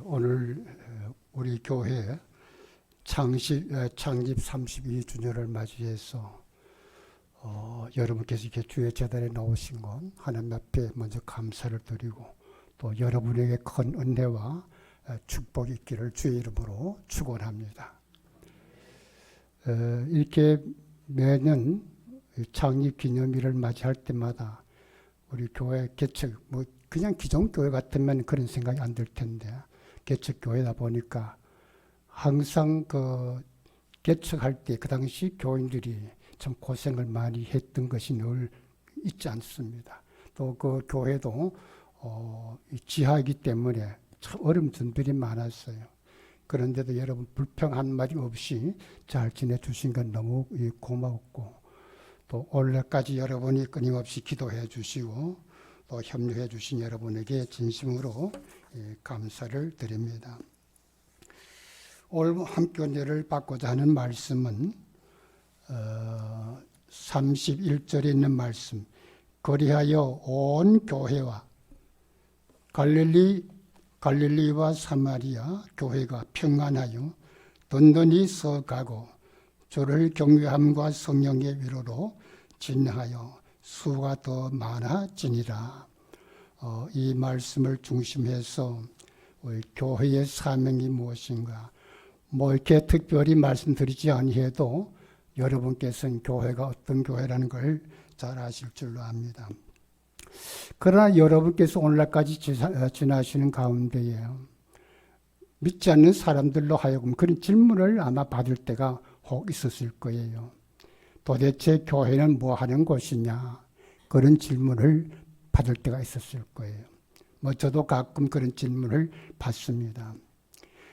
오늘 우리 교회 창립 32주년을 맞이해서 여러분께서 이렇게 주의 재단에 나오신 건 하나님 앞에 먼저 감사를 드리고 또 여러분에게 큰 은혜와 축복이 있기를 주의 이름으로 축원합니다. 이렇게 매년 창립 기념일을 맞이할 때마다 우리 교회 개척, 그냥 기존 교회 같으면 그런 생각이 안 들 텐데 개척 교회다 보니까 항상 개척할 때 그 당시 교인들이 참 고생을 많이 했던 것이 늘 있지 않습니다. 또 그 교회도 지하이기 때문에 참 어려움들이 많았어요. 그런데도 여러분 불평 한마디 없이 잘 지내주신 건 너무 고마웠고 또 올해까지 여러분이 끊임없이 기도해 주시고 또 협력해 주신 여러분에게 진심으로 감사를 드립니다. 오늘 함께 은혜를 받고자 하는 말씀은 31절에 있는 말씀, 그리하여 온 교회와 갈릴리와 사마리아 교회가 평안하여 든든히 서가고 주를 경외함과 성령의 위로로 진하여 수가 더 많아지니라. 이 말씀을 중심해서 우리 교회의 사명이 무엇인가 이렇게 특별히 말씀드리지 아니해도 여러분께서는 교회가 어떤 교회라는 걸 잘 아실 줄로 압니다. 그러나 여러분께서 오늘날까지 지나시는 가운데에 믿지 않는 사람들로 하여금 그런 질문을 아마 받을 때가 혹 있었을 거예요. 도대체 교회는 뭐 하는 곳이냐? 그런 질문을 받을 때가 있었을 거예요. 저도 가끔 그런 질문을 받습니다.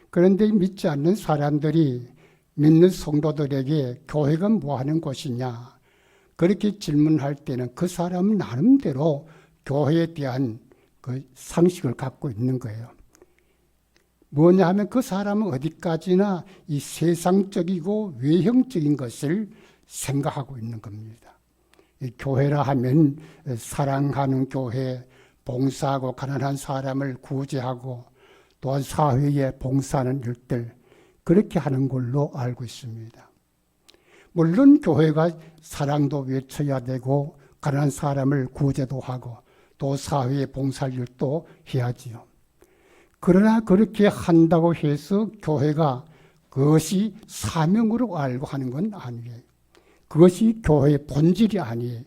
그런데 믿지 않는 사람들이 믿는 성도들에게 교회가 뭐 하는 곳이냐? 그렇게 질문할 때는 그 사람은 나름대로 교회에 대한 그 상식을 갖고 있는 거예요. 뭐냐 하면 그 사람은 어디까지나 이 세상적이고 외형적인 것을 생각하고 있는 겁니다. 이 교회라 하면 사랑하는 교회, 봉사하고 가난한 사람을 구제하고 또한 사회에 봉사하는 일들 그렇게 하는 걸로 알고 있습니다. 물론 교회가 사랑도 외쳐야 되고 가난한 사람을 구제도 하고 또 사회에 봉사할 일도 해야지요. 그러나 그렇게 한다고 해서 교회가 그것이 사명으로 알고 하는 건 아니에요. 그것이 교회의 본질이 아니에요.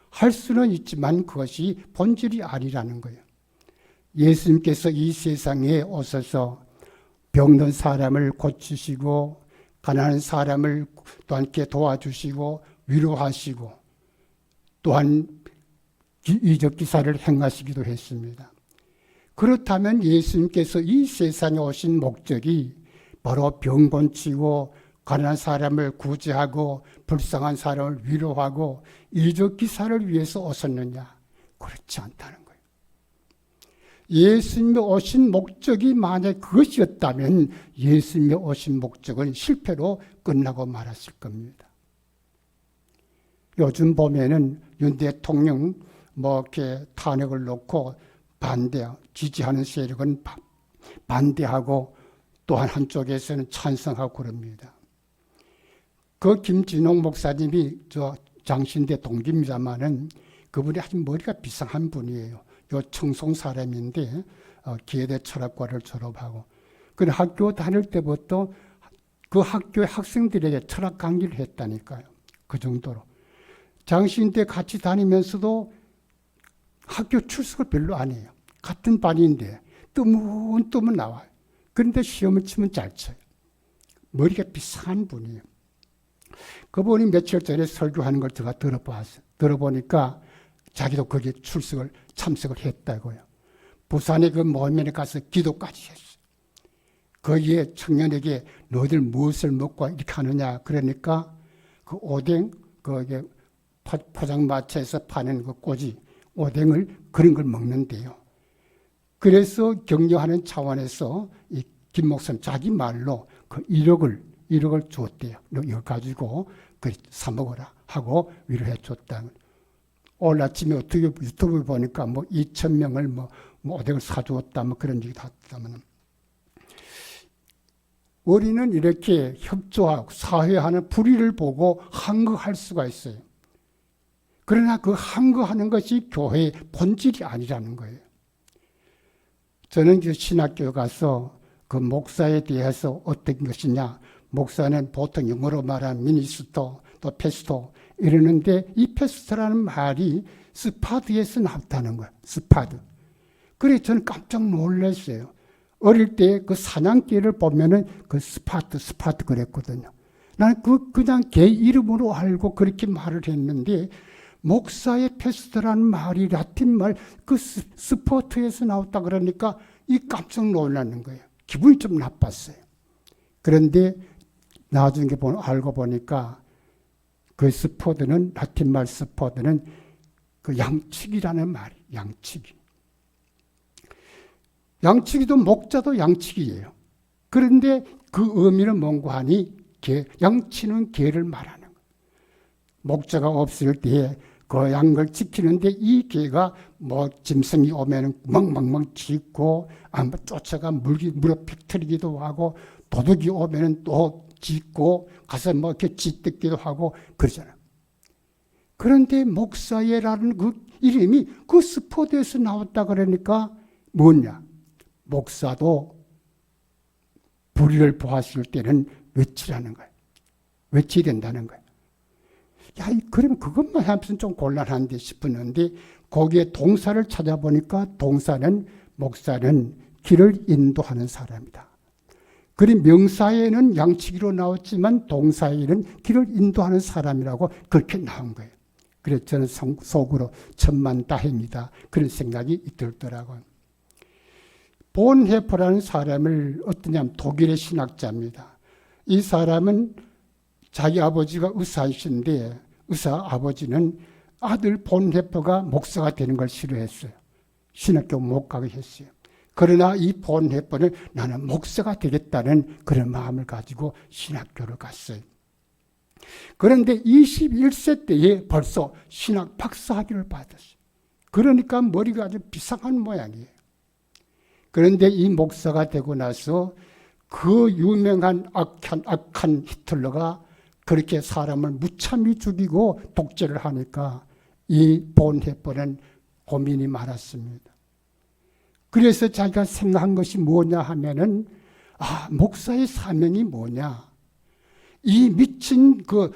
할 수는 있지만 그것이 본질이 아니라는 거예요. 예수님께서 이 세상에 오셔서 병든 사람을 고치시고 가난한 사람을 또한 이렇게 도와주시고 위로하시고 또한 이적 기사를 행하시기도 했습니다. 그렇다면 예수님께서 이 세상에 오신 목적이 바로 병 고치고 가난한 사람을 구제하고 불쌍한 사람을 위로하고 이적 기사를 위해서 오셨느냐? 그렇지 않다는 거예요. 예수님이 오신 목적이 만약 그것이었다면 예수님이 오신 목적은 실패로 끝나고 말았을 겁니다. 요즘 보면은 윤 대통령 이렇게 탄핵을 놓고 지지하는 세력은 반대하고 또한 한쪽에서는 찬성하고 그럽니다. 그 김진홍 목사님이 장신대 동기입니다마는 그분이 아주 머리가 비상한 분이에요. 청송 사람인데 기회대 철학과를 졸업하고 그 학교 다닐 때부터 그 학교의 학생들에게 철학 강의를 했다니까요. 그 정도로. 장신대 같이 다니면서도 학교 출석을 별로 안 해요. 같은 반인데 뜨문뜨문 나와요. 그런데 시험을 치면 잘 쳐요. 머리가 비상한 분이에요. 그분이 며칠 전에 설교하는 걸 제가 들어보니까 자기도 거기에 참석을 했다고요. 부산에 그 모임에 가서 기도까지 했어요. 거기에 청년에게 너희들 무엇을 먹고 이렇게 하느냐 그러니까 그 오뎅 거기에 포장마차에서 파는 그 꼬지 오뎅을 그런 걸 먹는데요. 그래서 격려하는 차원에서 이 김 목사님 자기 말로 그 1억을 줬대요. 이거 가지고 사 먹어라 하고 위로해 줬다. 오늘 아침에 어떻게 유튜브 보니까 2,000명을 오뎅을 사주었다 그런 얘기도 했다면 우리는 이렇게 협조하고 사회하는 불의를 보고 항거할 수가 있어요. 그러나 그 항거하는 것이 교회의 본질이 아니라는 거예요. 저는 신학교에 가서 그 목사에 대해서 어떤 것이냐, 목사는 보통 영어로 말하는 미니스터, 또 페스토 이러는데 이 페스토라는 말이 스파드에서 나왔다는 거예요. 스파드. 그래서 저는 깜짝 놀랐어요. 어릴 때 그 사냥개를 보면은 그 스파트 그랬거든요. 나는 그냥 개 이름으로 알고 그렇게 말을 했는데 목사의 페스토라는 말이 라틴 말 그 스포트에서 나왔다 그러니까 이 깜짝 놀라는 거예요. 기분이 좀 나빴어요. 그런데 나중에 알고 보니까 그 스포드는 라틴 말 스포드는 그 양치기라는 말이에요. 양치기. 양치기도 목자도 양치기예요. 그런데 그 의미는 뭔가 하니 양치는 개를 말하는 거예요. 목자가 없을 때에 그 양을 지키는데 이 개가 뭐 짐승이 오면은 멍멍멍 짖고 쫓아가 물어 빅트리기도 하고 도둑이 오면은 또 짖고 가서 뭐 이렇게 짖듣기도 하고 그러잖아요. 그런데 목사예라는 그 이름이 그 스포드에서 나왔다 그러니까 뭐냐? 목사도 불의를 보았을 때는 외치라는 거예요. 외쳐야 된다는 거예요. 야, 그러면 그것만 하면서 좀 곤란한데 싶었는데 거기에 동사를 찾아보니까 동사는 목사는 길을 인도하는 사람이다. 그리고 명사에는 양치기로 나왔지만 동사에는 길을 인도하는 사람이라고 그렇게 나온 거예요. 그래서 저는 속으로 천만다행이다 그런 생각이 들더라고요. 본헤퍼라는 사람을 어떠냐면 독일의 신학자입니다. 이 사람은 자기 아버지가 의사이신데 의사 아버지는 아들 본헤퍼가 목사가 되는 걸 싫어했어요. 신학교 못 가게 했어요. 그러나 이 본헤퍼는 나는 목사가 되겠다는 그런 마음을 가지고 신학교를 갔어요. 그런데 21세 때에 벌써 신학 박사학위를 받았어요. 그러니까 머리가 아주 비상한 모양이에요. 그런데 이 목사가 되고 나서 그 유명한 악한 히틀러가 그렇게 사람을 무참히 죽이고 독재를 하니까 이 본헤퍼는 고민이 많았습니다. 그래서 자기가 생각한 것이 뭐냐 하면은 목사의 사명이 뭐냐? 이 미친 그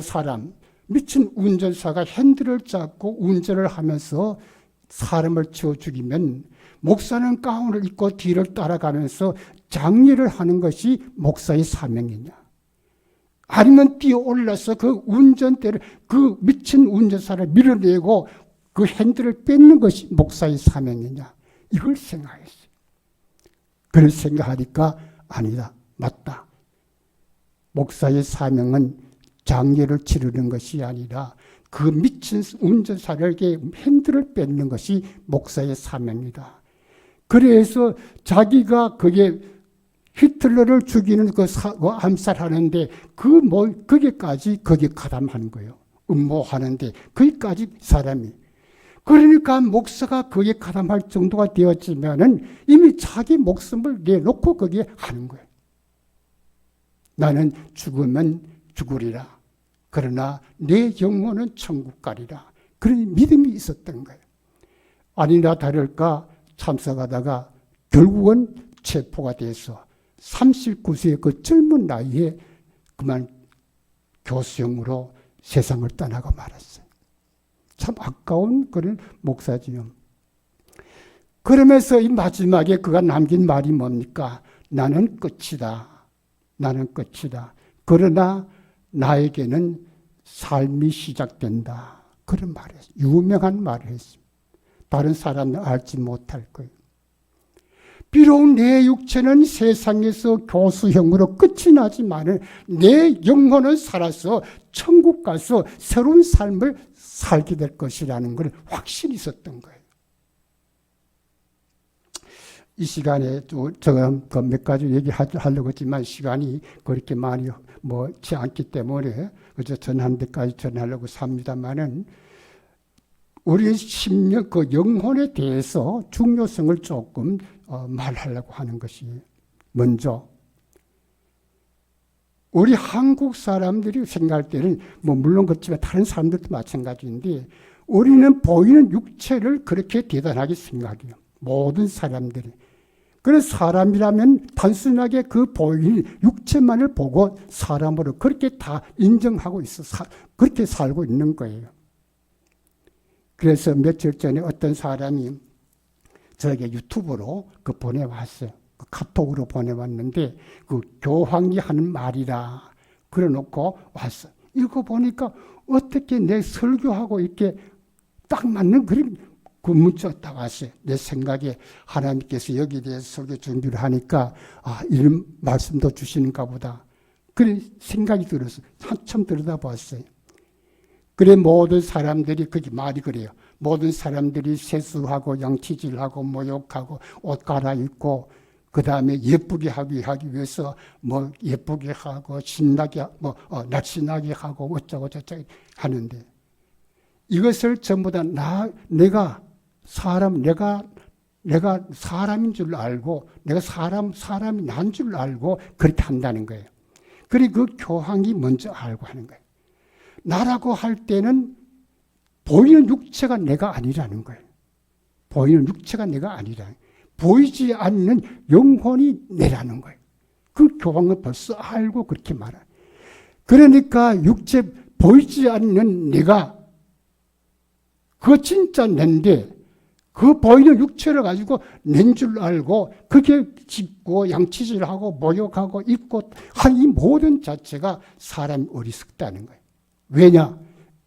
사람, 미친 운전사가 핸들을 잡고 운전을 하면서 사람을 치워 죽이면 목사는 가운을 입고 뒤를 따라가면서 장례를 하는 것이 목사의 사명이냐? 아니면 뛰어올라서 그 운전대를 그 미친 운전사를 밀어내고 그 핸들을 뺏는 것이 목사의 사명이냐? 이걸 생각했어요. 그걸 생각하니까 아니다. 맞다. 목사의 사명은 장례를 치르는 것이 아니라 그 미친 운전사에게 핸들을 뺏는 것이 목사의 사명이다. 그래서 자기가 그게 히틀러를 죽이는 그 암살하는데 거기까지 가담하는 거예요. 음모하는데 거기까지 사람이. 그러니까 목사가 거기에 가담할 정도가 되었지만은 이미 자기 목숨을 내놓고 거기에 하는 거예요. 나는 죽으면 죽으리라. 그러나 내 영혼은 천국 가리라. 그런 믿음이 있었던 거예요. 아니나 다를까 참석하다가 결국은 체포가 돼서 39세의 그 젊은 나이에 그만 교수형으로 세상을 떠나고 말았어요. 참 아까운 그런 목사지요. 그러면서 이 마지막에 그가 남긴 말이 뭡니까? 나는 끝이다. 나는 끝이다. 그러나 나에게는 삶이 시작된다. 그런 말을 했어요. 유명한 말을 했습니다. 다른 사람은 알지 못할 거예요. 비록 내 육체는 세상에서 교수형으로 끝이 나지만 내 영혼은 살아서 천국 가서 새로운 삶을 살게 될 것이라는 걸 확신이 있었던 거예요. 이 시간에 제가 몇 가지 얘기하려고 했지만 시간이 그렇게 많이 지 않기 때문에 그저 전하는 데까지 전하려고 삽니다만은 우리 심령 그 영혼에 대해서 중요성을 조금 말하려고 하는 것이 먼저 우리 한국 사람들이 생각할 때는 물론 그렇지만 다른 사람들도 마찬가지인데 우리는 보이는 육체를 그렇게 대단하게 생각해요. 모든 사람들이. 그래서 사람이라면 단순하게 그 보이는 육체만을 보고 사람으로 그렇게 다 인정하고 있어. 그렇게 살고 있는 거예요. 그래서 며칠 전에 어떤 사람이 저에게 유튜브로 보내왔어요. 카톡으로 보내왔는데 교황이 하는 말이라 그래놓고 왔어. 읽어보니까 어떻게 내 설교하고 이렇게 딱 맞는 그런 그 문자가 딱 왔어요. 내 생각에 하나님께서 여기에 대해서 설교 준비를 하니까 이런 말씀도 주시는가 보다. 그런 생각이 들어서 한참 들여다봤어요. 그래 모든 사람들이 그게 말이 그래요. 모든 사람들이 세수하고 양치질하고 모욕하고 옷 갈아입고 그 다음에 예쁘게 하기 위해서 예쁘게 하고 신나게 날씬하게 하고 어쩌고 저쩌고 하는데 이것을 전부 다 내가 사람인 줄 알고 내가 사람이 난 줄 알고 그렇게 한다는 거예요. 그리고 그 교황이 먼저 알고 하는 거예요. 나라고 할 때는 보이는 육체가 내가 아니라는 거예요. 보이는 육체가 내가 아니라 보이지 않는 영혼이 내라는 거예요. 그 교황은 벌써 알고 그렇게 말해요. 그러니까 육체 보이지 않는 내가 그거 진짜 낸데 그 보이는 육체를 가지고 낸 줄 알고 그게 짚고 양치질하고 모욕하고 입고 한 이 모든 자체가 사람이 어리석다는 거예요. 왜냐?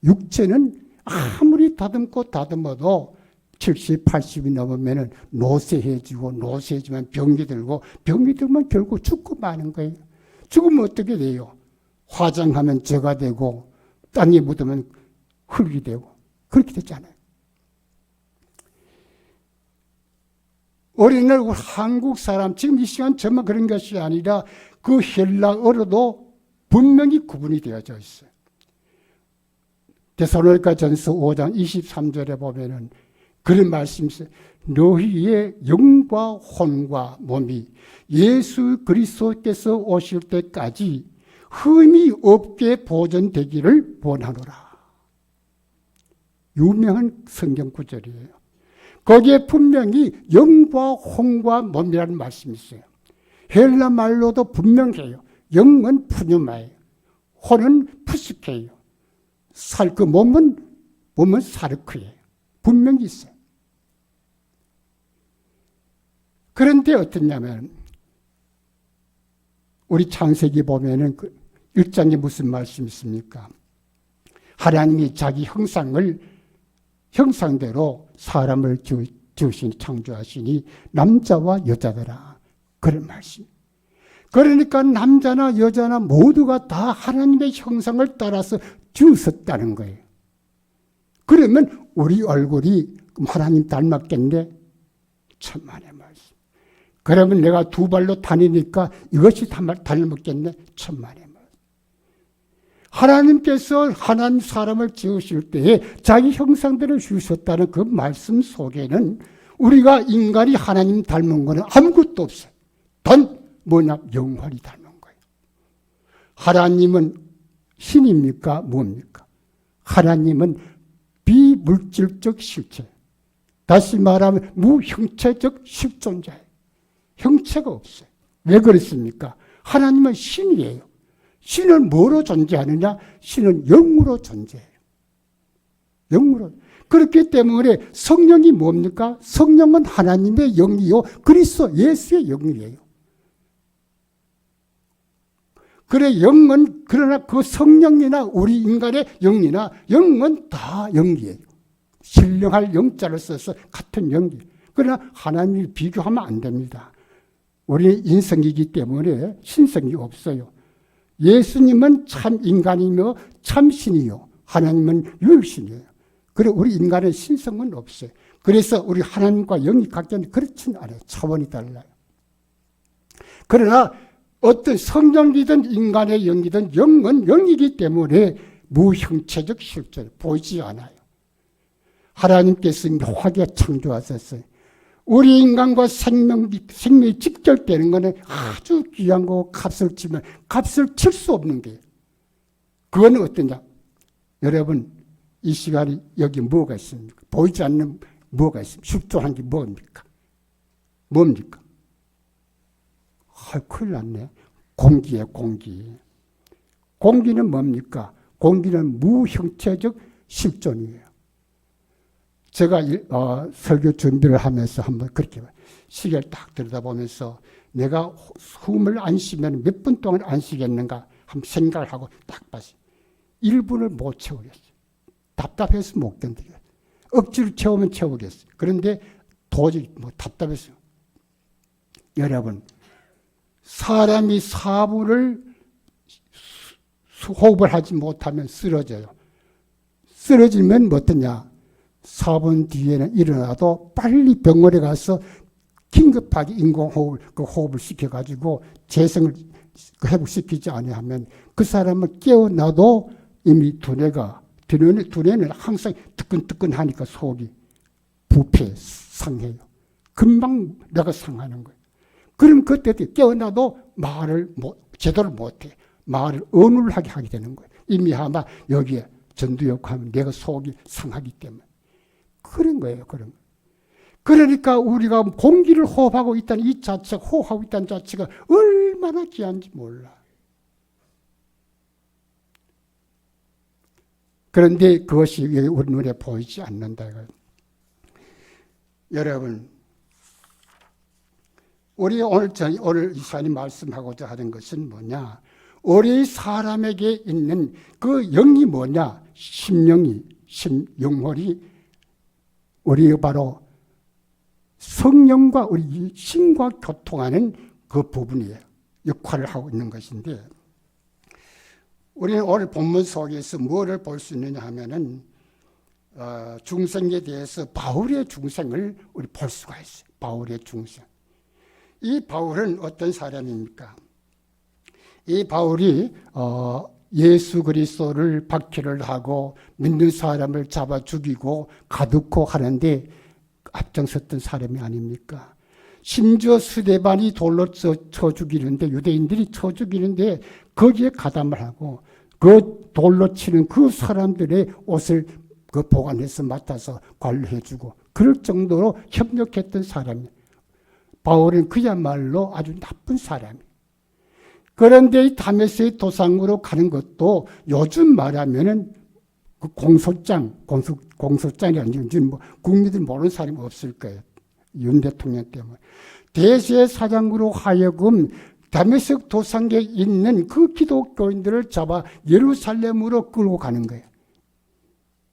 육체는 아무리 다듬어도 70, 80이 넘으면 노쇠해지면 병이 들면 결국 죽고 마는 거예요. 죽으면 어떻게 돼요? 화장하면 져가 되고 땅에 묻으면 흙이 되고 그렇게 되잖아요. 오늘날 한국 사람 지금 이 시간 저만 그런 것이 아니라 그 헬라어로도 분명히 구분이 되어져 있어요. 데살로니가전서 5장 23절에 보면은 그런 말씀이 있어요. 너희의 영과 혼과 몸이 예수 그리스도께서 오실 때까지 흠이 없게 보존되기를 원하노라. 유명한 성경 구절이에요. 거기에 분명히 영과 혼과 몸이라는 말씀이 있어요. 헬라 말로도 분명해요. 영은 푸뉴마예요. 혼은 푸스케예요. 몸은 사르크예요. 분명히 있어요. 그런데 어떠냐면 우리 창세기 보면은 1장에 무슨 말씀이 있습니까? 하나님이 자기 형상대로 사람을 지으시니 창조하시니 남자와 여자더라. 그런 말씀. 그러니까 남자나 여자나 모두가 다 하나님의 형상을 따라서 지으셨다는 거예요. 그러면 우리 얼굴이 하나님 닮았겠네? 천만의 말씀. 그러면 내가 두 발로 다니니까 이것이 닮았겠네? 천만의 말씀. 하나님께서 하나님 사람을 지으실 때에 자기 형상대로 지으셨다는 그 말씀 속에는 우리가 인간이 하나님 닮은 거는 아무것도 없어요. 단 영원히 닮은 거예요. 하나님은 신입니까? 뭡니까? 하나님은 비물질적 실체. 다시 말하면 무형체적 실존자예요. 형체가 없어요. 왜 그렇습니까? 하나님은 신이에요. 신은 뭐로 존재하느냐? 신은 영으로 존재해요. 영으로. 그렇기 때문에 성령이 뭡니까? 성령은 하나님의 영이요. 그리스도 예수의 영이에요. 그래, 영은, 그러나 그 성령이나 우리 인간의 영이나 영은 다 영이에요. 신령할 영자를 써서 같은 영이에요. 그러나 하나님을 비교하면 안 됩니다. 우리는 인성이기 때문에 신성이 없어요. 예수님은 참 인간이며 참 신이요. 하나님은 유일신이에요. 그리고 우리 인간은 신성은 없어요. 그래서 우리 하나님과 영이 각자는 그렇지는 않아요. 차원이 달라요. 그러나 어떤 성령이든 인간의 영이든 영은 영이기 때문에 무형체적 실존 보이지 않아요. 하나님께서 묘하게 창조하셨어요. 우리 인간과 생명이 직결되는 것은 아주 귀한 거고 값을 치면 값을 칠 수 없는 게 그건 어떠냐? 여러분 이 시간에 여기 뭐가 있습니까? 보이지 않는 뭐가 있습니까? 실존한 게 뭡니까? 뭡니까? 큰일 났네. 공기예요, 공기. 공기는 뭡니까? 공기는 무형체적 실존이에요. 제가 설교 준비를 하면서 한번 그렇게 시계를 딱 들여다보면서 내가 숨을 안 쉬면 몇 분 동안 안 쉬겠는가 한번 생각을 하고 딱 봤어요. 1분을 못 채우겠어요. 답답해서 못 견디겠어요. 억지로 채우면 채우겠어요. 그런데 도저히 답답했어요. 여러분, 사람이 4분을 호흡을 하지 못하면 쓰러져요. 쓰러지면 어떠냐? 4분 뒤에는 일어나도 빨리 병원에 가서 긴급하게 호흡을 시켜가지고 재생을 회복시키지 아니하면 그 사람은 깨어나도 이미 두뇌는 항상 뜨끈뜨끈하니까 속이 부패 상해요. 금방 내가 상하는 거예요. 그럼 그때 깨어나도 말을 제대로 못해. 말을 어눌하게 하게 되는 거예요. 이미 아마 여기에 전두엽하면 내가 속이 상하기 때문에. 그런 거예요, 그런 거. 그러니까 우리가 공기를 호흡하고 있다는 이 자체가, 호흡하고 있다는 자체가 얼마나 귀한지 몰라. 그런데 그것이 우리 눈에 보이지 않는다. 여러분, 우리 오늘 이 시간에 말씀하고자 하는 것은 뭐냐? 우리 사람에게 있는 그 영이 뭐냐? 영혼이 우리 바로 성령과 우리 신과 교통하는 그 부분이에요. 역할을 하고 있는 것인데, 우리는 오늘 본문 속에서 뭐를 볼 수 있느냐 하면은 중생에 대해서 바울의 중생을 우리 볼 수가 있어요. 바울의 중생. 이 바울은 어떤 사람입니까? 이 바울이 예수 그리스도를 박해를 하고 믿는 사람을 잡아 죽이고 가두고 하는데 앞장섰던 사람이 아닙니까? 심지어 스데반이 돌로 쳐 죽이는데, 유대인들이 쳐 죽이는데 거기에 가담을 하고 그 돌로 치는 그 사람들의 옷을 보관해서 맡아서 관리해주고 그럴 정도로 협력했던 사람이에요. 바울은 그야말로 아주 나쁜 사람이에요. 그런데 이 다메섹 도상으로 가는 것도 요즘 말하면은 그 공소장이 아니지 국민들 모르는 사람이 없을 거예요. 윤 대통령 때문에. 대제사장으로 하여금 다메섹 도상에 있는 그 기독교인들을 잡아 예루살렘으로 끌고 가는 거예요.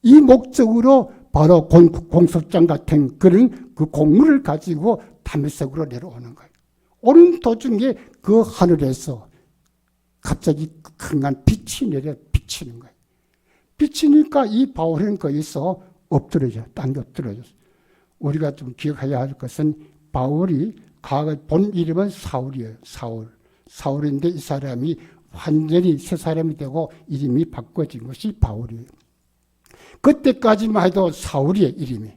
이 목적으로 바로 공소장 같은 그런 그 공물을 가지고 다메섹으로 내려오는 거예요. 오는 도중에 그 하늘에서 갑자기 강한 빛이 내려 비치는 거예요. 비치니까 이 바울은 거기서 엎드려져, 땅에 엎드려졌어요. 우리가 좀 기억해야 할 것은 바울이 본 이름은 사울이에요. 사울인데 이 사람이 완전히 새 사람이 되고 이름이 바꿔진 것이 바울이에요. 그때까지만 해도 사울이에요, 이름이.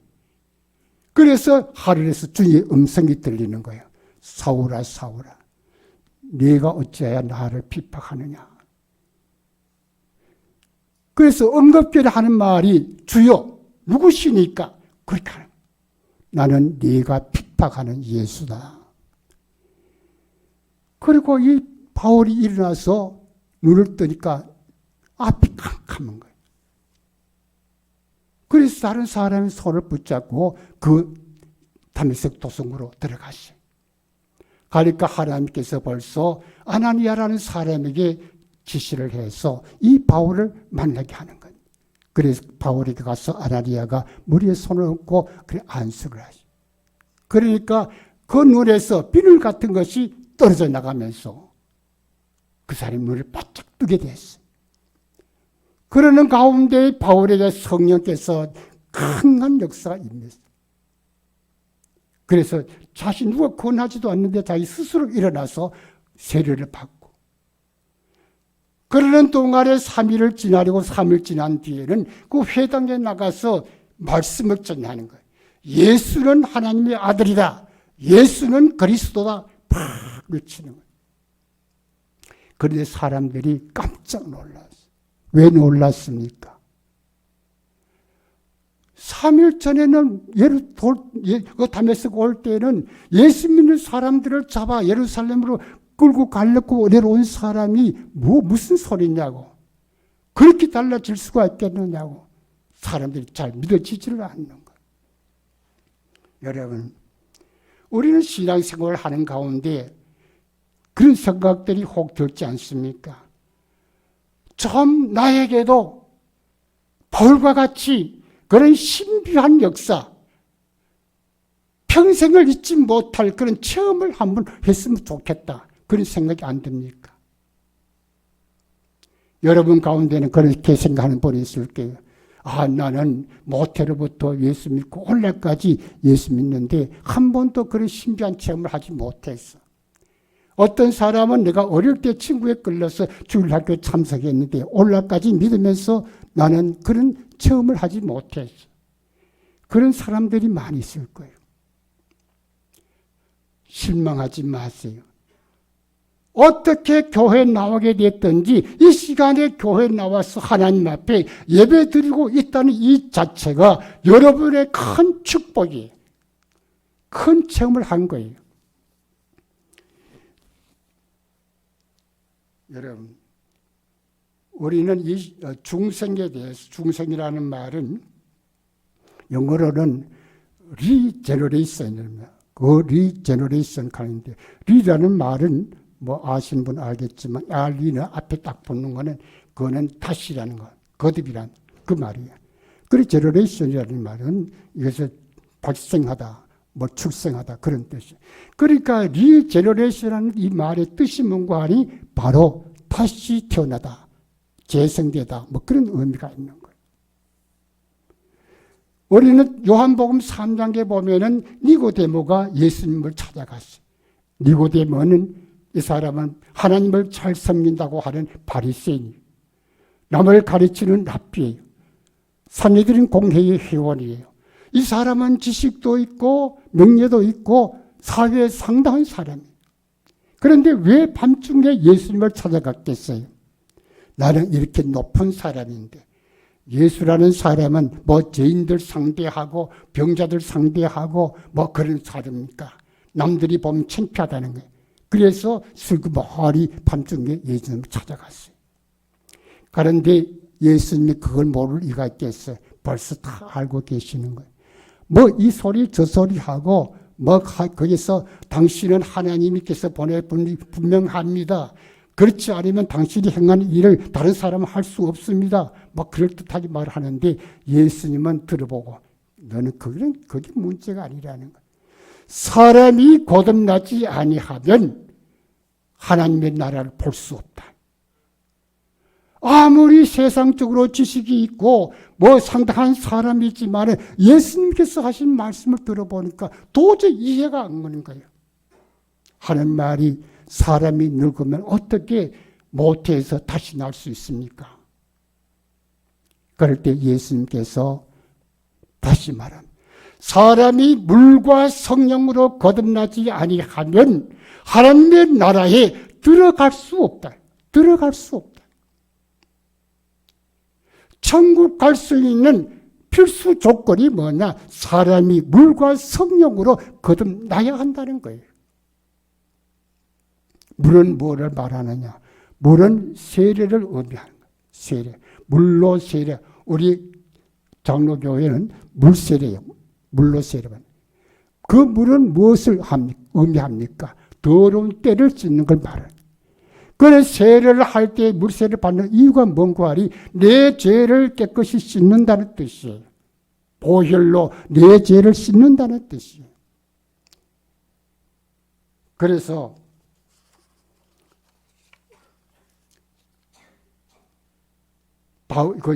그래서 하늘에서 주의 음성이 들리는 거예요. 사울아, 사울아, 네가 어찌하여 나를 핍박하느냐. 그래서 언급결에 하는 말이 주여 누구시니까 그렇게 하는 거예요. 나는 네가 핍박하는 예수다. 그리고 이 바울이 일어나서 눈을 뜨니까 앞이 캄캄한 거예요. 그래서 다른 사람이 손을 붙잡고 그 다메섹 도성으로 들어갔어요. 그러니까 하나님께서 벌써 아나니아라는 사람에게 지시를 해서 이 바울을 만나게 하는 거예요. 그래서 바울에게 가서 아나니아가 머리에 손을 얹고 그래 안수를 하죠. 그러니까 그 눈에서 비늘 같은 것이 떨어져 나가면서 그 사람의 눈을 바짝 뜨게 됐어요. 그러는 가운데 바울에게 성령께서 강한 역사가 임했어요. 그래서 자신 누가 권하지도 않는데 자기 스스로 일어나서 세례를 받고, 그러는 동안에 3일을 지나려고 3일 지난 뒤에는 그 회당에 나가서 말씀을 전하는 거예요. 예수는 하나님의 아들이다. 예수는 그리스도다. 팍 외치는 거예요. 그런데 사람들이 깜짝 놀랐어요. 왜 놀랐습니까? 3일 전에는 다메섹 올 때는 예수 믿는 사람들을 잡아 예루살렘으로 끌고 가려고 내려온 사람이 무슨 소리냐고. 그렇게 달라질 수가 있겠느냐고. 사람들이 잘 믿어지지를 않는 거예요. 여러분, 우리는 신앙생활을 하는 가운데 그런 생각들이 혹 들지 않습니까? 좀 나에게도 바울과 같이 그런 신비한 역사, 평생을 잊지 못할 그런 체험을 한번 했으면 좋겠다. 그런 생각이 안 듭니까? 여러분 가운데는 그렇게 생각하는 분이 있을 거예요. 나는 모태로부터 예수 믿고 오늘까지 예수 믿는데 한 번도 그런 신비한 체험을 하지 못했어. 어떤 사람은 내가 어릴 때 친구에 끌려서 주일학교 참석했는데 오늘까지 믿으면서 나는 그런 체험을 하지 못했어. 그런 사람들이 많이 있을 거예요. 실망하지 마세요. 어떻게 교회에 나오게 됐든지 이 시간에 교회에 나와서 하나님 앞에 예배 드리고 있다는 이 자체가 여러분의 큰 축복이에요. 큰 체험을 한 거예요. 여러분, 우리는 이 중생에 대해서, 중생이라는 말은 영어로는 리제너레이션입니다. 그 리제너레이션 하는데, 리라는 말은 아시는 분 알겠지만, 리는 앞에 딱 붙는 거는, 그거는 다시라는 거, 거듭이란 그 말이에요. 그리고 제너레이션이라는 말은 이것을 발생하다, 출생하다, 그런 뜻이에요. 그러니까 리제너레이션이라는 이 말의 뜻이 뭔가 하니, 바로 다시 태어나다, 재생되다, 그런 의미가 있는 거예요. 우리는 요한복음 3장에 보면은 니고데모가 예수님을 찾아갔어요. 니고데모는 이 사람은 하나님을 잘 섬긴다고 하는 바리새인이에요. 남을 가르치는 랍비예요. 산헤드린 공회의 회원이에요. 이 사람은 지식도 있고 명예도 있고 사회에 상당한 사람이에요. 그런데 왜 밤중에 예수님을 찾아갔겠어요? 나는 이렇게 높은 사람인데 예수라는 사람은 죄인들 상대하고 병자들 상대하고 그런 사람입니까? 남들이 보면 창피하다는 거예요. 그래서 슬그머리 밤중에 예수님을 찾아갔어요. 그런데 예수님이 그걸 모를 리가 있겠어요. 벌써 다 알고 계시는 거예요. 이 소리 저 소리 하고 거기서 당신은 하나님께서 보내신 분이 분명합니다. 그렇지 않으면 당신이 행하는 일을 다른 사람은 할 수 없습니다. 그럴듯하게 말하는데 예수님은 들어보고 너는 그게 문제가 아니라는 거예요. 사람이 거듭나지 아니하면 하나님의 나라를 볼 수 없다. 아무리 세상적으로 지식이 있고 상당한 사람이지만 예수님께서 하신 말씀을 들어보니까 도저히 이해가 안 가는 거예요. 하는 말이 사람이 늙으면 어떻게 모태에서 다시 날 수 있습니까? 그럴 때 예수님께서 다시 말합니다. 사람이 물과 성령으로 거듭나지 아니하면 하나님의 나라에 들어갈 수 없다. 들어갈 수 없다. 천국 갈 수 있는 필수 조건이 뭐냐? 사람이 물과 성령으로 거듭나야 한다는 거예요. 물은 뭐를 말하느냐? 물은 세례를 의미하는 거예요. 세례. 물로 세례. 우리 장로교회는 물세례예요. 물로 세례만. 그 물은 무엇을 의미합니까? 더러운 때를 씻는 걸 말해요. 그래서 세례를 할 때 물세례를 받는 이유가 뭔가 하니 내 죄를 깨끗이 씻는다는 뜻이에요. 보혈로 내 죄를 씻는다는 뜻이에요. 그래서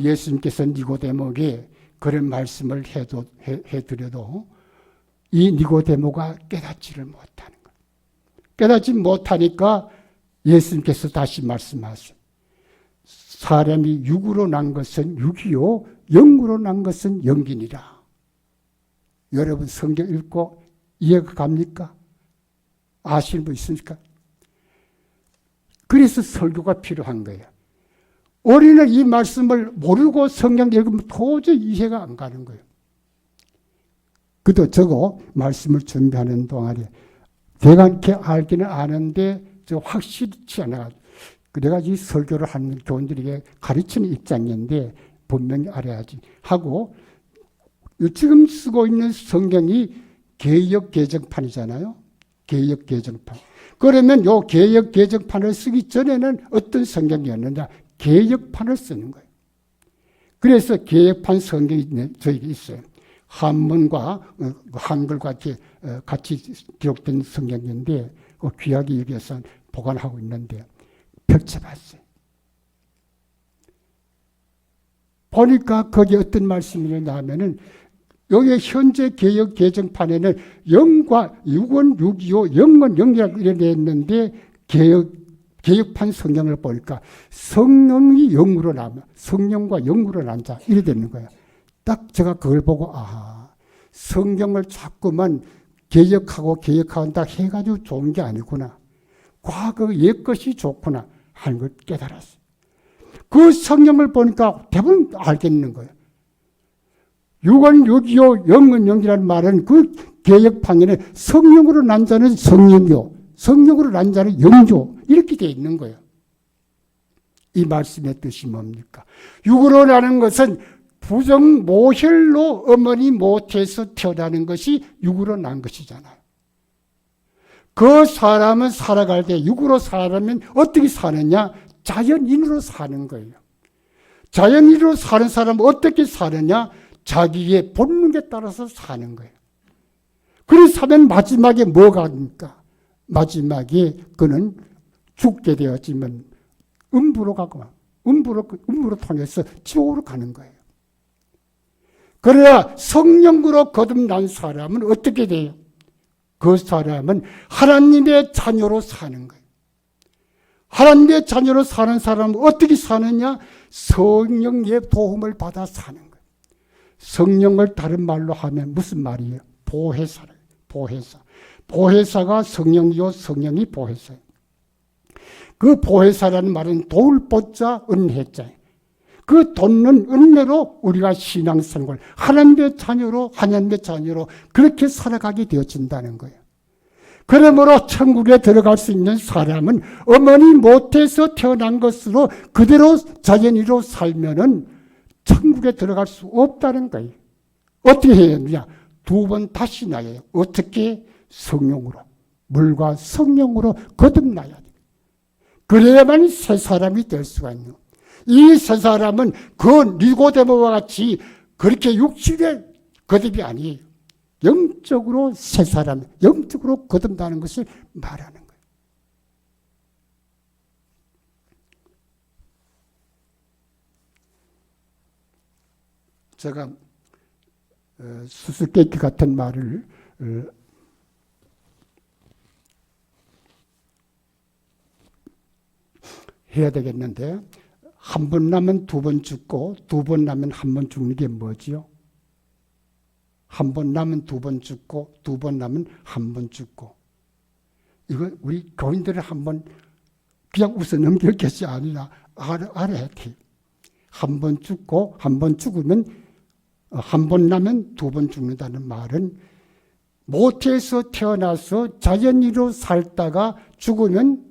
예수님께서 니고데모에게 그런 말씀을 해드려도 이 니고데모가 깨닫지를 못하는 거예요. 깨닫지 못하니까 예수님께서 다시 말씀하세요. 사람이 육으로 난 것은 육이요 영으로 난 것은 영이니라. 여러분 성경 읽고 이해가 갑니까? 아시는 분 있습니까? 그래서 설교가 필요한 거예요. 우리는 이 말씀을 모르고 성경 읽으면 도저히 이해가 안 가는 거예요. 그도 저거 말씀을 준비하는 동안에 대강케 알기는 아는데 저 확실치 않아가지고 내가 이 설교를 하는 교원들에게 가르치는 입장인데 분명히 알아야지 하고 지금 쓰고 있는 성경이 개역 개정판이잖아요. 개역 개정판. 그러면 요 개역 개정판을 쓰기 전에는 어떤 성경이었느냐? 개역판을 쓰는 거예요. 그래서 개역판 성경이 저에게 있어요. 한문과 한글과 이렇게 같이 기록된 성경인데 귀하게 여기서 보관하고 있는데 펼쳐봤어요. 보니까 거기에 어떤 말씀이냐 하면은 여기 현재 개역 개정판에는 0과 6원 625, 0은 0이라고 이렇게 했는데 개역판 성경을 보니까 성령이 0으로 나면 성령과 0으로 난자 이래 되는 거예요. 딱 제가 그걸 보고 성경을 자꾸만 개역하고 개역한다 해가지고 좋은 게 아니구나. 과거 옛것이 좋구나 하는 걸 깨달았어요. 그 성경을 보니까 대부분 알겠는 거예요. 6은 625, 0은 0이라는 말은 그 개역판에는 성령으로 난 자는 성령이요, 성령으로 난 자는 영조 이렇게 되어 있는 거예요. 이 말씀의 뜻이 뭡니까? 육으로 나는 것은 부정모혈로 어머니 못해서 태어나는 것이 육으로 난 것이잖아요. 그 사람은 살아갈 때 육으로 살아면 어떻게 사느냐? 자연인으로 사는 거예요. 자연인으로 사는 사람은 어떻게 사느냐? 자기의 본능에 따라서 사는 거예요. 그래서 하면 마지막에 뭐가 됩니까? 마지막에 그는 죽게 되었지만 음부로 가고 음부로 통해서 지옥으로 가는 거예요. 그러나 성령으로 거듭난 사람은 어떻게 돼요? 그 사람은 하나님의 자녀로 사는 거예요. 하나님의 자녀로 사는 사람은 어떻게 사느냐? 성령의 도움을 받아 사는 거예요. 성령을 다른 말로 하면 무슨 말이에요? 보혜사래요. 보혜사. 보혜사가 성령이요, 성령이 보혜사예요. 그 보혜사라는 말은 도울 보자 은혜자예요. 그 돕는 은혜로 우리가 신앙생활, 하나님의 자녀로 그렇게 살아가게 되어진다는 거예요. 그러므로 천국에 들어갈 수 있는 사람은 어머니 못해서 태어난 것으로 그대로 자연이로 살면은 천국에 들어갈 수 없다는 거예요. 어떻게 해야 되느냐? 2번 다시 나요. 어떻게? 성령으로. 물과 성령으로 거듭나야 돼요. 그래야만 새 사람이 될 수가 있는 거예요. 이 새 사람은 그 니고데모와 같이 그렇게 육신의 거듭이 아니에요. 영적으로 새 사람, 영적으로 거듭나는 것을 말하는 거예요. 제가 수수께끼 같은 말을 해야 되겠는데, 한 번 나면 2번 죽고 2번 나면 1번 죽는 게 뭐지요? 한 번 나면 2번 죽고 2번 나면 1번 죽고. 이거 우리 교인들을 한번 그냥 웃어 넘길 것이 아니라 알아야 돼. 한 번 죽고 1번 죽으면, 한 번 나면 2번 죽는다는 말은 모태에서 태어나서 자연이로 살다가 죽으면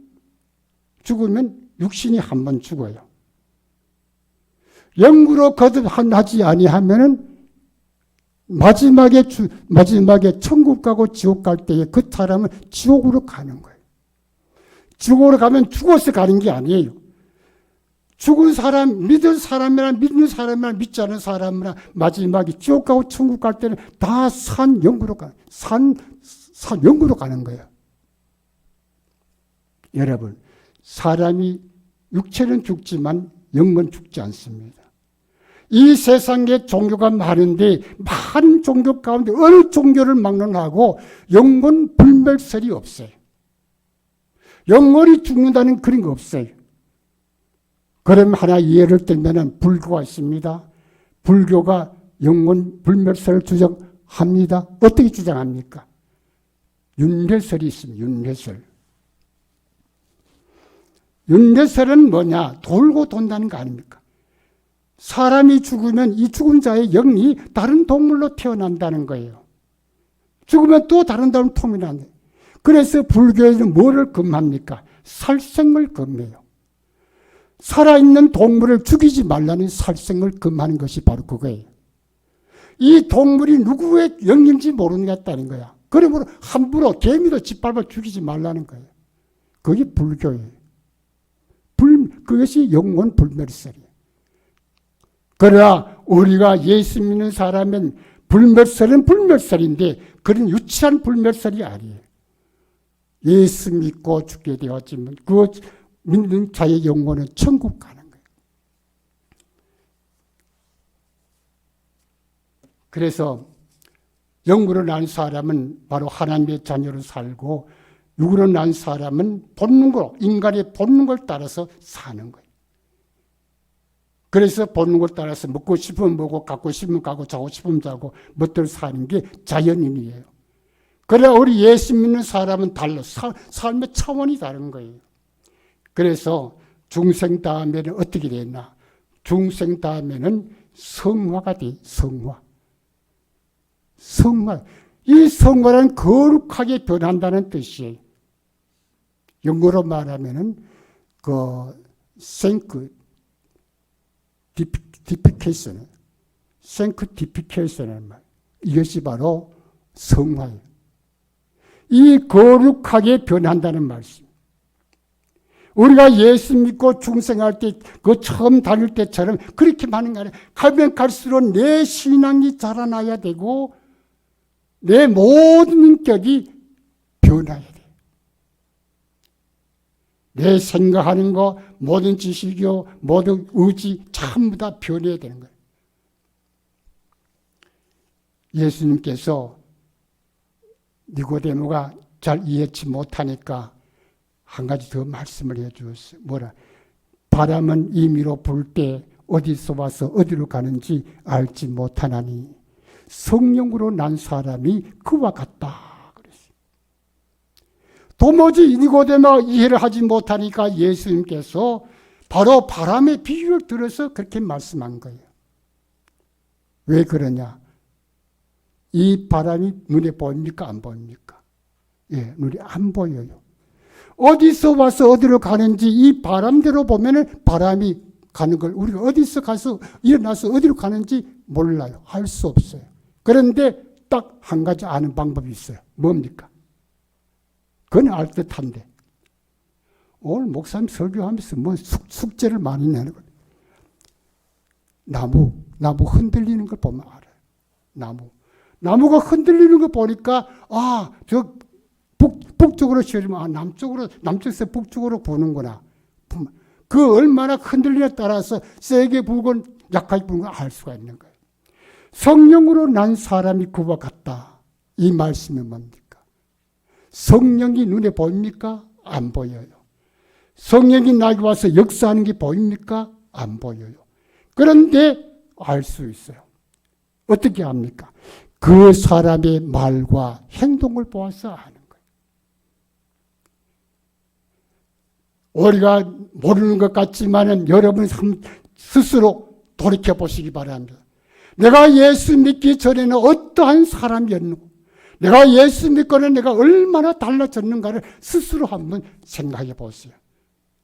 육신이 1번 죽어요. 영으로 거듭하지 아니하면은 마지막에 천국 가고 지옥 갈 때에 그 사람은 지옥으로 가는 거예요. 지옥으로 가면 죽어서 가는 게 아니에요. 죽은 사람, 믿는 사람이나 믿지 않은 사람이나 마지막에 지옥 가고 천국 갈 때는 다 영으로 가는 거예요. 여러분, 사람이 육체는 죽지만 영은 죽지 않습니다. 이 세상에 종교가 많은데 많은 종교 가운데 어느 종교를 막론하고 영혼 불멸설이 없어요. 영혼이 죽는다는 그런 거 없어요. 그럼 하나 예를 들면 불교가 있습니다. 불교가 영혼 불멸설을 주장하는 합니다. 어떻게 주장합니까? 윤회설이 있습니다. 윤회설. 윤회설은 뭐냐? 돌고 돈다는 거 아닙니까? 사람이 죽으면 이 죽은 자의 영이 다른 동물로 태어난다는 거예요. 죽으면 또 다른 동물이 난다. 그래서 불교에는 뭐를 금합니까? 살생을 금해요. 살아있는 동물을 죽이지 말라는 살생을 금하는 것이 바로 그거예요. 이 동물이 누구의 영인지 모르겠다는 거야. 그러므로 함부로 개미도 짓밟아 죽이지 말라는 거예요. 그게 불교예요. 그것이 영원 불멸설이에요. 그러나 우리가 예수 믿는 사람은 불멸설은 불멸설인데 그런 유치한 불멸설이 아니에요. 예수 믿고 죽게 되었지만 그 믿는 자의 영혼은 천국 가는 거예요. 그래서 영으로 난 사람은 바로 하나님의 자녀로 살고 육으로 난 사람은 본능으로 인간의 본능을 따라서 사는 거예요. 그래서 본능을 따라서 먹고 싶으면 먹고 갖고 싶으면 갖고 자고 싶으면 자고 멋대로 사는 게 자연인이에요. 그러나 우리 예수 믿는 사람은 달라. 삶의 차원이 다른 거예요. 그래서 중생 다음에는 어떻게 됐나? 중생 다음에는 성화가 돼. 성화. 이 성화는 거룩하게 변한다는 뜻이에요. 영어로 말하면은 sanctification 말. 이것이 바로 성화예요. 이 거룩하게 변한다는 말씀. 우리가 예수 믿고 중생할 때, 그 처음 다닐 때처럼 그렇게 많은 거 아니에요. 가면 갈수록 내 신앙이 자라나야 되고, 내 모든 인격이 변해야 돼요. 내 생각하는 거, 모든 지식이요, 모든 의지, 전부 다 변해야 되는 거예요. 예수님께서 니고데모가 잘 이해치 못하니까 한 가지 더 말씀을 해 주었어요. 뭐라? 바람은 임의로 불 때 어디서 와서 어디로 가는지 알지 못하나니 성령으로 난 사람이 그와 같다. 그랬어요. 도무지 니고데모가 이해를 하지 못하니까 예수님께서 바로 바람의 비유를 들어서 그렇게 말씀한 거예요. 왜 그러냐? 이 바람이 눈에 보입니까? 안 보입니까? 예, 눈에 안 보여요. 어디서 와서 어디로 가는지 이 바람대로 보면은 바람이 가는 걸 우리가 어디서 가서 일어나서 어디로 가는지 몰라요. 알 수 없어요. 그런데 딱 한 가지 아는 방법이 있어요. 뭡니까? 그건 알 듯한데. 오늘 목사님 설교하면서 뭐 숙제를 많이 내는 거예요. 나무 흔들리는 걸 보면 알아요. 나무가 흔들리는 거 보니까 저 북쪽으로 치우면 남쪽에서 북쪽으로 부는구나. 그 얼마나 흔들리냐에 따라서 세게 불건 약하게 부는 걸 알 수가 있는 거예요. 성령으로 난 사람이 그와 같다. 이 말씀이 뭡니까? 성령이 눈에 보입니까? 안 보여요. 성령이 나에게 와서 역사하는 게 보입니까? 안 보여요. 그런데 알 수 있어요. 어떻게 합니까? 그 사람의 말과 행동을 보아서 아는 거예요. 우리가 모르는 것 같지만 여러분 스스로 돌이켜 보시기 바랍니다. 내가 예수 믿기 전에는 어떠한 사람이었는고, 내가 예수 믿고는 내가 얼마나 달라졌는가를 스스로 한번 생각해 보세요.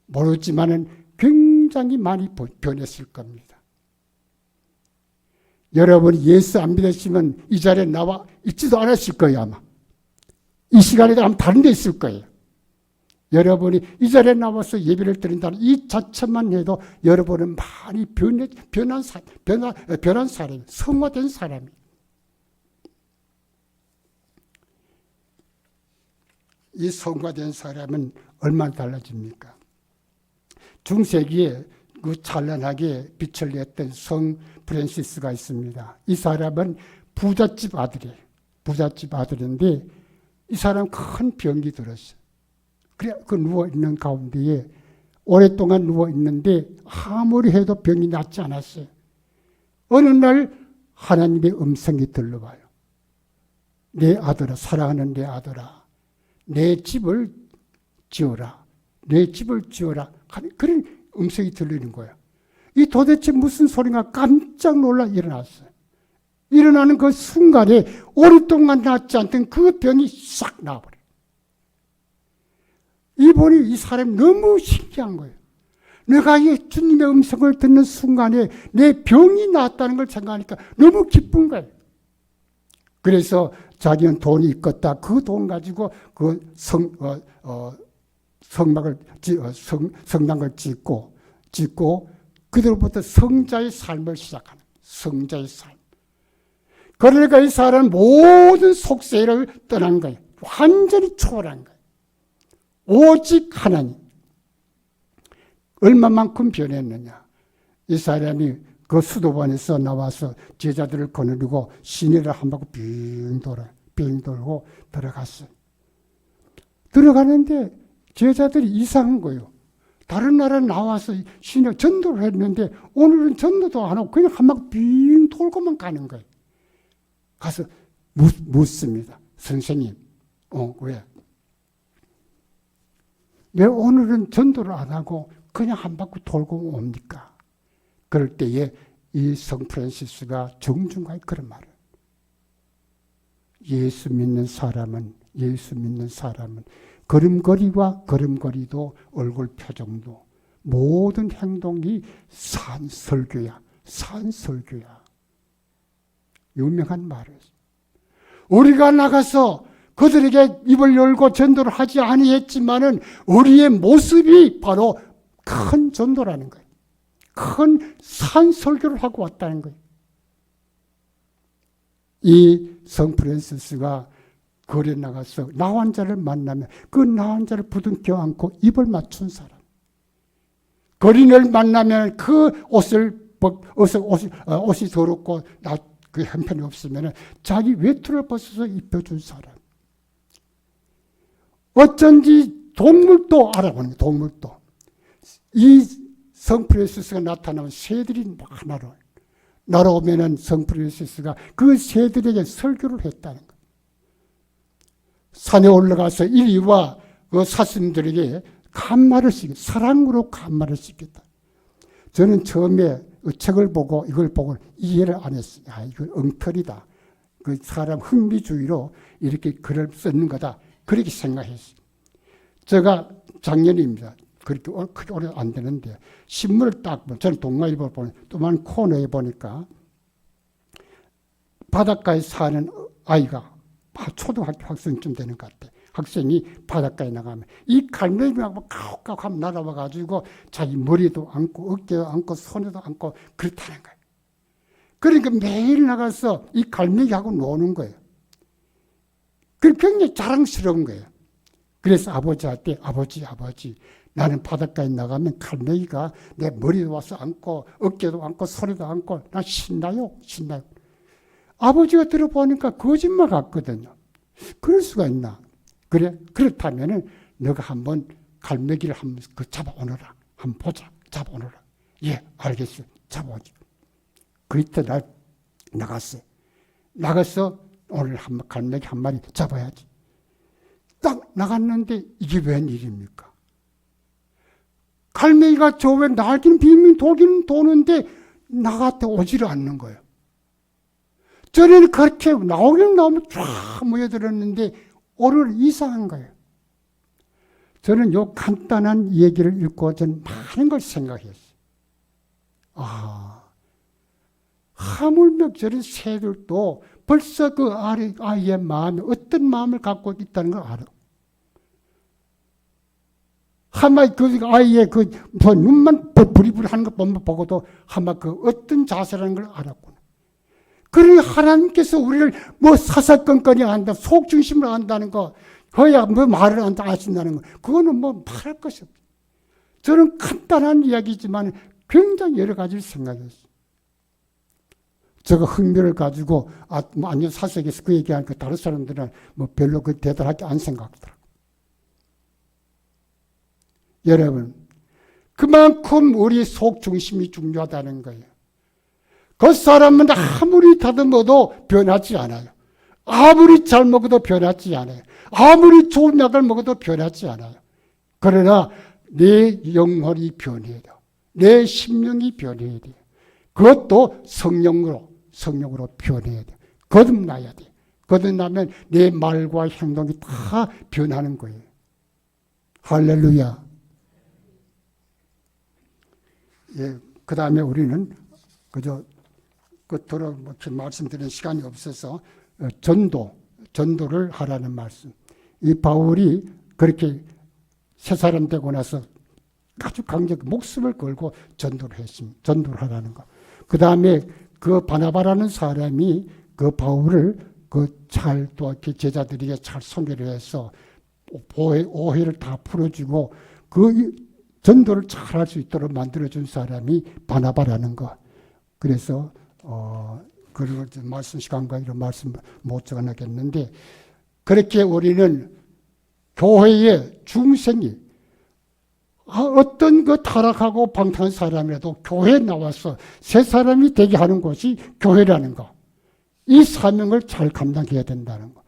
모르지만 굉장히 많이 변했을 겁니다. 여러분이 예수 안 믿으시면 이 자리에 나와 있지도 않았을 거예요. 아마 이 시간에도 아마 다른 데 있을 거예요. 여러분이 이 자리에 나와서 예배를 드린다는 이 자체만 해도 여러분은 많이 변한 사람이, 성화된 사람이. 이 성화된 사람은 얼마나 달라집니까? 중세기에 그 찬란하게 빛을 냈던 성 프란시스가 있습니다. 이 사람은 부잣집 아들이에요. 부잣집 아들인데 이 사람 큰 병이 들었어요. 그래 그 누워있는 가운데에 오랫동안 누워있는데 아무리 해도 병이 낫지 않았어요. 어느 날 하나님의 음성이 들려와요. 내 아들아, 사랑하는 내 아들아, 내 집을 지어라. 내 집을 지어라. 그런 음성이 들리는 거예요. 이 도대체 무슨 소리가 깜짝 놀라 일어났어요. 일어나는 그 순간에 오랫동안 낫지 않던 그 병이 싹 나와버려요. 이분이 이 사람이 너무 신기한 거예요. 내가 이 주님의 음성을 듣는 순간에 내 병이 나았다는 걸 생각하니까 너무 기쁜 거예요. 그래서 자기는 돈이 있겠다. 그 돈 가지고 그 성당을 짓고 그들로부터 성자의 삶을 시작하는 성자의 삶. 그러니까 이 사람은 모든 속세를 떠난 거예요. 완전히 초월한 거예요. 오직 하나님. 얼마만큼 변했느냐. 이 사람이 그 수도원에서 나와서 제자들을 거느리고 시내를 한 바퀴 빙 돌고 들어갔어요. 들어가는데 제자들이 이상한 거예요. 다른 나라 나와서 시내 전도를 했는데 오늘은 전도도 안 하고 그냥 한 바퀴 빙 돌고만 가는 거예요. 가서 묻습니다. 선생님, 왜? 왜 오늘은 전도를 안 하고 그냥 한 바퀴 돌고 옵니까? 그럴 때에 이 성 프란시스가 정중하게 그런 말을. 예수 믿는 사람은 걸음걸이도 얼굴 표정도 모든 행동이 산설교야. 유명한 말이에요. 우리가 나가서 그들에게 입을 열고 전도를 하지 아니했지만은 우리의 모습이 바로 큰 전도라는 거예요. 큰 산설교를 하고 왔다는 거예요. 이 성 프란시스가 거리에 나가서 나환자를 만나면 그 나환자를 부둥켜 안고 입을 맞춘 사람. 거린을 만나면 그 옷이 더럽고 그 형편이 없으면 자기 외투를 벗어서 입혀준 사람. 어쩐지 동물도 알아보는 거예요. 동물도. 이 성 프란시스가 나타나면 새들이 막 날아오면은 성 프란시스가 그 새들에게 설교를 했다는 거예요. 산에 올라가서 이리와 그 사슴들에게 사랑으로 간말을 시켰다. 저는 처음에 책을 보고 이걸 보고 이해를 안 했어요. 이거 엉터리다. 그 사람 흥미주의로 이렇게 글을 쓰는 거다. 그렇게 생각했어요. 제가 작년입니다. 그렇게 크게 오래 안 되는데 신문을 딱 보면 저는 동아일보를 보면 또한 코너에 보니까 바닷가에 사는 아이가 초등학교 학생쯤 되는 것 같아. 학생이 바닷가에 나가면 이 갈매기하고 가혹가혹 하면 날아와 가지고 자기 머리도 안고 어깨도 안고 손에도 안고 그렇다는 거예요. 그러니까 매일 나가서 이 갈매기하고 노는 거예요. 그게 굉장히 자랑스러운 거예요. 그래서 아버지한테 아버지 나는 바닷가에 나가면 갈매기가 내 머리도 와서 안고 어깨도 안고 손에도 안고 난 신나요. 아버지가 들어보니까 거짓말 같거든요. 그럴 수가 있나? 그래, 그렇다면은 너가 한번 갈매기를 한번 잡아오너라. 한번 보자. 잡아오너라. 예, 알겠어요. 잡아오지. 그때 날 나갔어요. 나가서 오늘 한번 갈매기 한 마리 잡아야지. 딱 나갔는데 이게 웬일입니까? 갈매기가 저 왜 날기는 빙빙 돌기는 도는데 나한테 오지를 않는 거예요. 전에는 그렇게 나오면 쫙 모여들었는데 오늘 이상한 거예요. 저는 요 간단한 얘기를 읽고 전 많은 걸 생각했어요. 하물며 저런 새들도 벌써 그 아이의 마음에 어떤 마음을 갖고 있다는 걸 알아. 하마 그 아이의 그 눈만 부리부리하는 것 보고도 하마 그 어떤 자세라는 걸 알았구나. 그러니 하나님께서 우리를 사사건건이 한다, 속 중심을 안다는 거, 그야 말을 안다 아신다는 거, 그거는 말할 것이 없어요. 저는 간단한 이야기지만 굉장히 여러 가지를 생각했어요. 제가 흥미를 가지고 아니요 사색에서 그 얘기하니까 다른 사람들은 별로 그 대단하게 안 생각하더라고요. 여러분, 그만큼 우리 속 중심이 중요하다는 거예요. 그 사람은 아무리 다듬어도 변하지 않아요. 아무리 잘 먹어도 변하지 않아요. 아무리 좋은 약을 먹어도 변하지 않아요. 그러나 내 영혼이 변해야 돼요. 내 심령이 변해야 돼요. 그것도 성령으로 변해야 돼요. 거듭나야 돼요. 거듭나면 내 말과 행동이 다 변하는 거예요. 할렐루야. 예, 그 다음에 우리는 그저 끝으로 말씀드리는 시간이 없어서 전도를 하라는 말씀. 이 바울이 그렇게 새 사람 되고 나서 아주 목숨을 걸고 전도를 했습니다. 전도를 하라는 거. 그 다음에 그 바나바라는 사람이 그 바울을 잘 또 제자들에게 잘 소개를 해서 오해를 다 풀어주고 그 전도를 잘 할 수 있도록 만들어준 사람이 바나바라는 거. 그래서 그리고 말씀 시간과 이런 말씀 못 적어놨겠는데 그렇게 우리는 교회의 중생이 어떤 타락하고 방탕한 사람이라도 교회에 나와서 새 사람이 되게 하는 것이 교회라는 거. 이 사명을 잘 감당해야 된다는 거.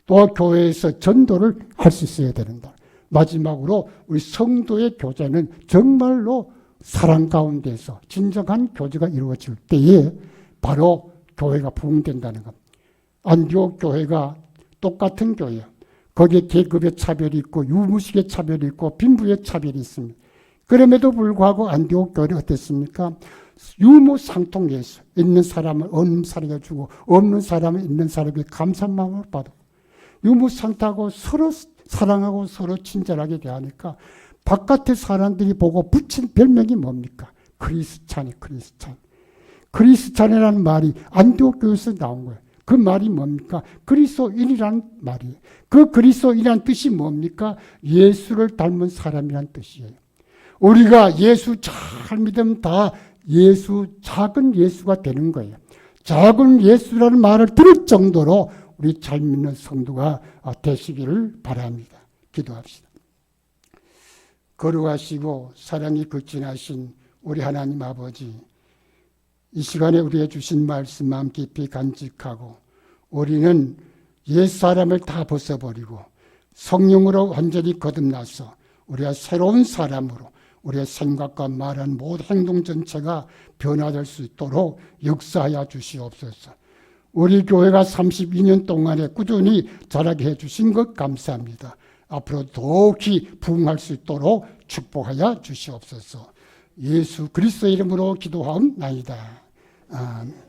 또 교회에서 전도를 할 수 있어야 된다. 마지막으로 우리 성도의 교제는 정말로 사랑 가운데서 진정한 교제가 이루어질 때에 바로 교회가 부흥된다는 것. 안디옥 교회가 똑같은 교회예요. 거기에 계급의 차별이 있고 유무식의 차별이 있고 빈부의 차별이 있습니다. 그럼에도 불구하고 안디옥 교회는 어땠습니까? 유무상통해서 있는 사람을 없는 사람에게 주고 없는 사람을 있는 사람에게 감사한 마음을 받고 유무상통하고 서로 사랑하고 서로 친절하게 대하니까 바깥의 사람들이 보고 붙인 별명이 뭡니까? 크리스찬이 크리스찬. 크리스찬이라는 말이 안디옥 교회에서 나온 거예요. 그 말이 뭡니까? 그리스도인이라는 말이에요. 그 그리스도인이라는 뜻이 뭡니까? 예수를 닮은 사람이라는 뜻이에요. 우리가 예수 잘 믿으면 다 작은 예수가 되는 거예요. 작은 예수라는 말을 들을 정도로 우리 잘 믿는 성도가 되시기를 바랍니다. 기도합시다. 거룩하시고 사랑이 극진하신 우리 하나님 아버지, 이 시간에 우리에게 주신 말씀 마음 깊이 간직하고 우리는 옛사람을 다 벗어버리고 성령으로 완전히 거듭나서 우리가 새로운 사람으로 우리의 생각과 말하는 모든 행동 전체가 변화될 수 있도록 역사하여 주시옵소서. 우리 교회가 32년 동안에 꾸준히 자라게 해주신 것 감사합니다. 앞으로 더욱이 부흥할 수 있도록 축복하여 주시옵소서. 예수 그리스도의 이름으로 기도하옵나이다. 아멘.